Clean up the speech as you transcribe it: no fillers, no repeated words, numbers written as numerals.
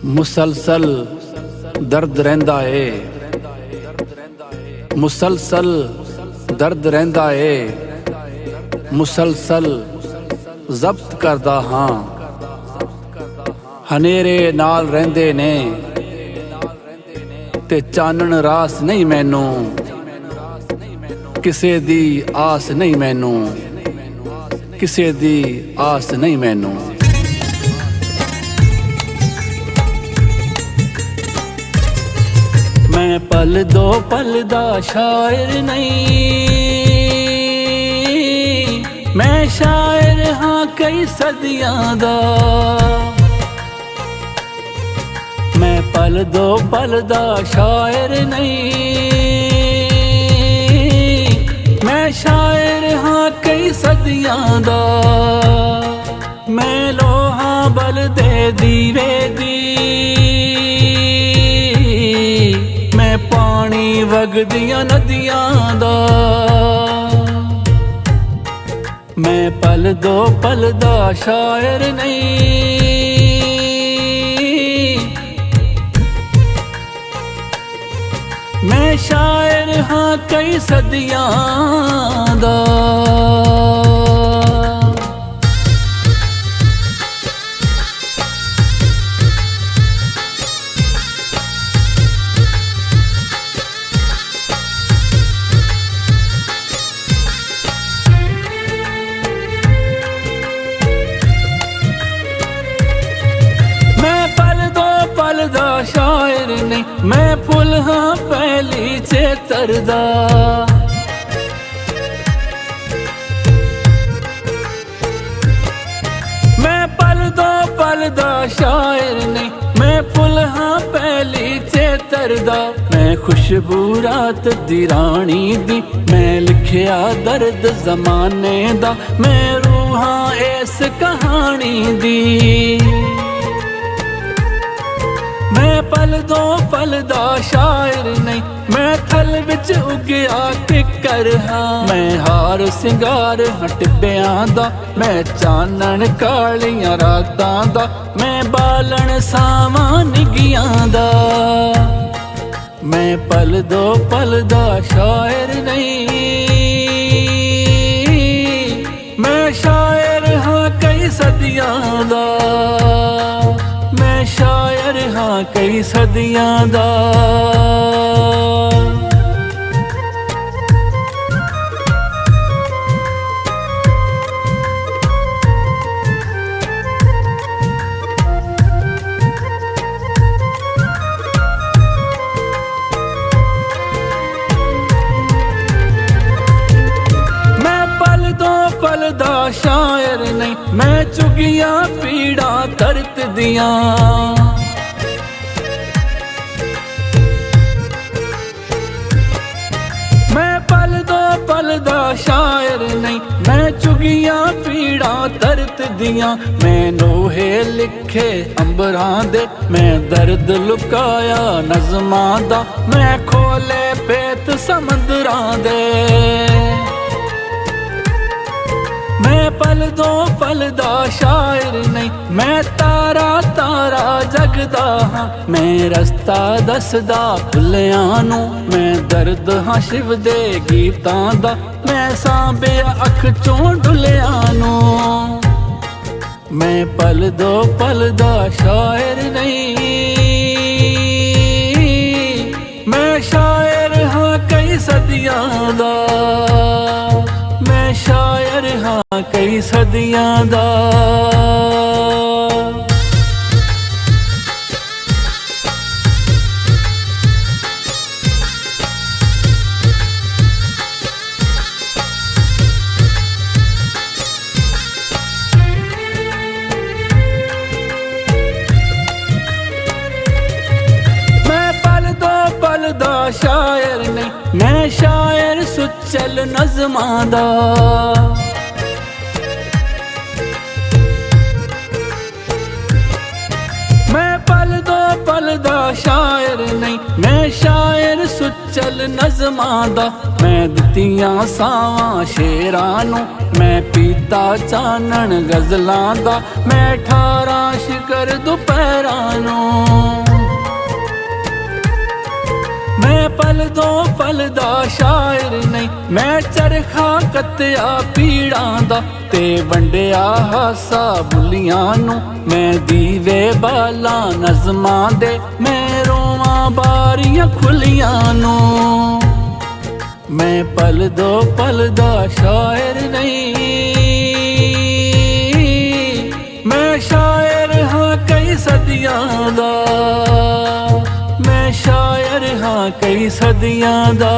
मुसलसल दर्द रहिंदा है, मुसलसल दर्द रहिंदा है, मुसलसल ज़ब्त करदा हाँ। हनेरे नाल रहिंदे ने ते चानण रास नहीं मैनू, किसे दी आस नहीं मैनू, किसे दी आस नहीं मैनू। मैं पल दो पल दा शायर नहीं, मैं शायर हाँ कई सदियां दा। मैं पल दो पल दा शायर नहीं, मैं शायर हाँ कई सदियां दा। मैं लोहा बल दे दीवे दी, मैं पानी वगदियां नदियां दा। मैं पल दो पल दा शायर नहीं, मैं शायर हाँ कई सदियां दा। शायर नहीं मैं फुल हाँ पहली चेतरदा। मैं पल दो पल दा शायर नहीं मैं फुल हाँ पहली चेतरदा। मैं खुशबू रात दी रानी दी, मैं लिखिया दर्द जमाने दा। मैं रूहां इस कहानी दी, मैं पल दो पल दा शायर नहीं मैं थल विच उगया किकर हाँ। मैं हार सिंगार हटबियां दा, मैं चानन कालियां रातां दा। मैं बालन सावां निगियां दा। मैं पल दो पल दा शायर नहीं, मैं शायर हाँ कई सदियां दा। मैं शायर हाँ कई सदियां दा। मैं पल दो पल दा शायर नहीं मैं चुगिया पीड़ा दर्द दियां। मैं पल दो पल दा शायर नहीं मैं चुगिया पीड़ा दर्द दियां। मैं लोहे लिखे अंबरां दे, मैं दर्द लुकाया नज़मां दा। मैं खोले पेत समंदरां दे, मैं पल दो पल दा शायर नहीं मैं तारा तारा जगदा हाँ। मैं रस्ता दसदा भुल्लियां नू, मैं दर्द हाँ शिव दे गीतां दा। मैं सांभिया अख चों डुल्लियां नू। मैं पल दो पल दा शायर नहीं, मैं शायर हाँ कई सदियां दा। मैं शायर हाँ कई सदियां दा। मैं पल दो पल दा शायर नहीं मैं शायर सुचल नज़मां दा। मैं पल दो पल दा शायर नहीं मैं शायर सुचल नज़मां दा। मैं दित्तियां सावां शेरां नू, मैं पीता चानन गज़लां दा। मैं 18 शिकर ਚੱਕਰ ਦੁਪਹਿਰਾਂ ਨੂੰ। ਮੈਂ ਪਲ ਦਾ ਸ਼ਾਇਰ ਨਹੀਂ, ਮੈਂ ਚਰਖਾ ਕੱਤਿਆ ਪੀੜਾਂ ਦਾ ਤੇ ਵੰਡਿਆ ਹਾਸਾ ਬੁੱਲੀਆਂ ਨੂੰ। ਮੈਂ ਦੀਵੇ ਬਾਲਾਂ ਨਜ਼ਮਾਂ ਦੇ, ਮੈਂ ਰੋਵਾਂ ਬਾਰੀਆਂ ਖੁੱਲੀਆਂ ਨੂੰ। ਮੈਂ ਪਲ ਦਾ ਸ਼ਾਇਰ ਨਹੀਂ, ਮੈਂ ਸ਼ਾਇਰ ਹਾਂ ਕਈ ਸਦੀਆਂ ਦਾ। ਮੈਂ ਸ਼ਾਇਰ ਹਾਂ ਕਈ ਸਦੀਆਂ ਦਾ।